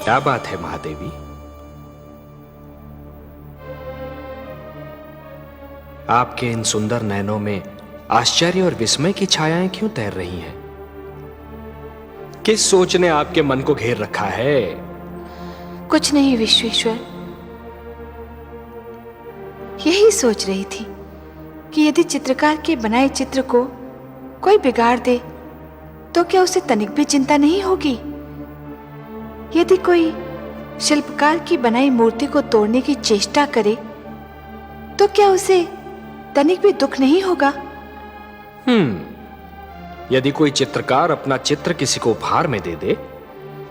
क्या बात है महादेवी? आपके इन सुंदर नयनों में आश्चर्य और विस्मय की छायाएं क्यों तैर रही हैं? किस सोच ने आपके मन को घेर रखा है? कुछ नहीं विश्वेश्वर, यही सोच रही थी कि यदि चित्रकार के बनाए चित्र को कोई बिगाड़ दे तो क्या उसे तनिक भी चिंता नहीं होगी? यदि कोई शिल्पकार की बनाई मूर्ति को तोड़ने की चेष्टा करे तो क्या उसे तनिक भी दुख नहीं होगा? यदि कोई चित्रकार अपना चित्र किसी को उपहार में दे दे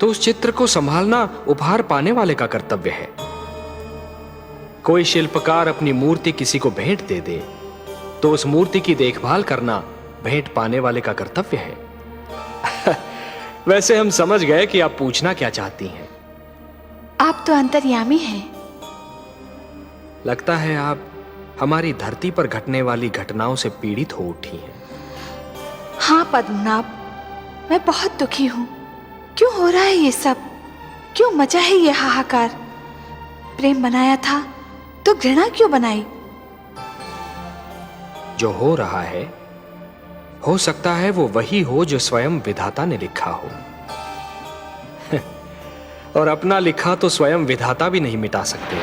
तो उस चित्र को संभालना उपहार पाने वाले का कर्तव्य है। कोई शिल्पकार अपनी मूर्ति किसी को भेंट दे दे तो उस मूर्ति की देखभाल करना भेंट पाने वाले का कर्तव्य है। वैसे हम समझ गए कि आप पूछना क्या चाहती हैं। आप तो अंतर्यामी हैं। लगता है आप हमारी धरती पर घटने वाली घटनाओं से पीड़ित हो उठी हैं। हाँ पद्मनाभ, मैं बहुत दुखी हूं। क्यों हो रहा है ये सब? क्यों मचा है ये हाहाकार? प्रेम बनाया था तो घृणा क्यों बनाई? जो हो रहा है हो सकता है वो वही हो जो स्वयं विधाता ने लिखा हो। और अपना लिखा तो स्वयं विधाता भी नहीं मिटा सकते।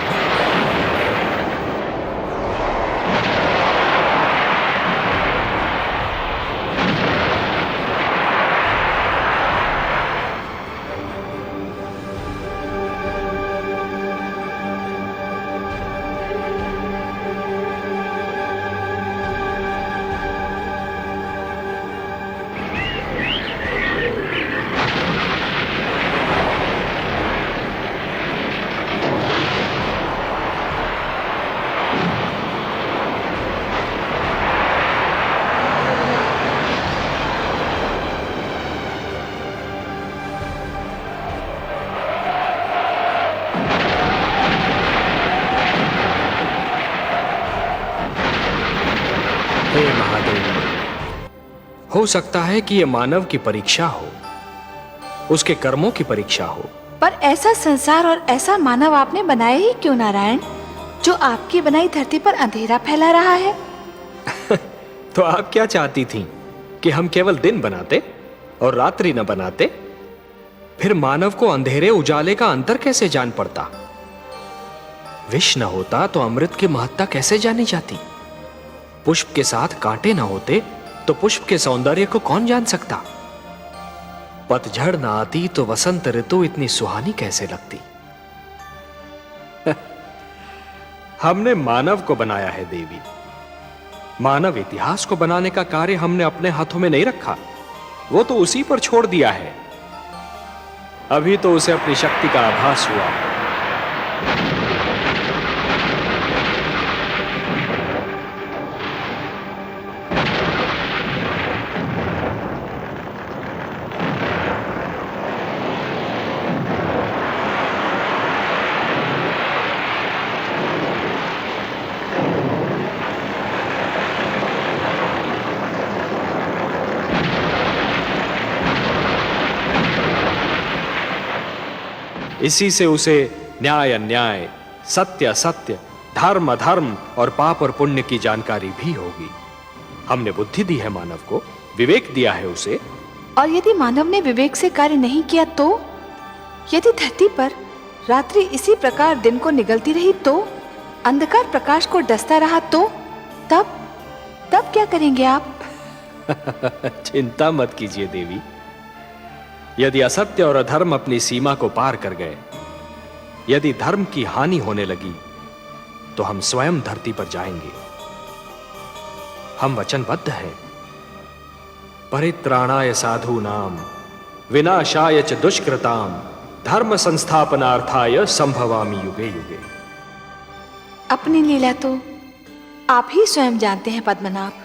हे महादेव, हो सकता है कि यह मानव की परीक्षा हो, उसके कर्मों की परीक्षा हो। पर ऐसा संसार और ऐसा मानव आपने बनाया ही क्यों नारायण, जो आपकी बनाई धरती पर अंधेरा फैला रहा है? तो आप क्या चाहती थीं कि हम केवल दिन बनाते और रात्रि न बनाते? फिर मानव को अंधेरे उजाले का अंतर कैसे जान पड़ता? विष न होता तो अमृत की महत्ता कैसे जानी जाती? पुष्प के साथ कांटे न होते तो पुष्प के सौंदर्य को कौन जान सकता? पतझड़ न आती तो वसंत ऋतु इतनी सुहानी कैसे लगती? हमने मानव को बनाया है देवी। मानव इतिहास को बनाने का कार्य हमने अपने हाथों में नहीं रखा, वो तो उसी पर छोड़ दिया है। अभी तो उसे अपनी शक्ति का आभास हुआ। इसी से उसे न्याय अन्याय, सत्य असत्य, धर्म अधर्म और पाप और पुण्य की जानकारी भी होगी। हमने बुद्धि दी है मानव को, विवेक दिया है उसे। और यदि मानव ने विवेक से कार्य नहीं किया तो? यदि धरती पर रात्रि इसी प्रकार दिन को निगलती रही तो, अंधकार प्रकाश को डसता रहा तो, तब क्या करेंगे आप? चिंता मत कीजिए देवी। यदि असत्य और अधर्म अपनी सीमा को पार कर गए, यदि धर्म की हानि होने लगी, तो हम स्वयं धरती पर जाएंगे। हम वचनबद्ध हैं। परित्राणाय साधूनाम विनाशाय च दुष्कृताम धर्म संस्थापनार्थाय संभवामि युगे युगे। अपनी लीला तो आप ही स्वयं जानते हैं पद्मनाभ।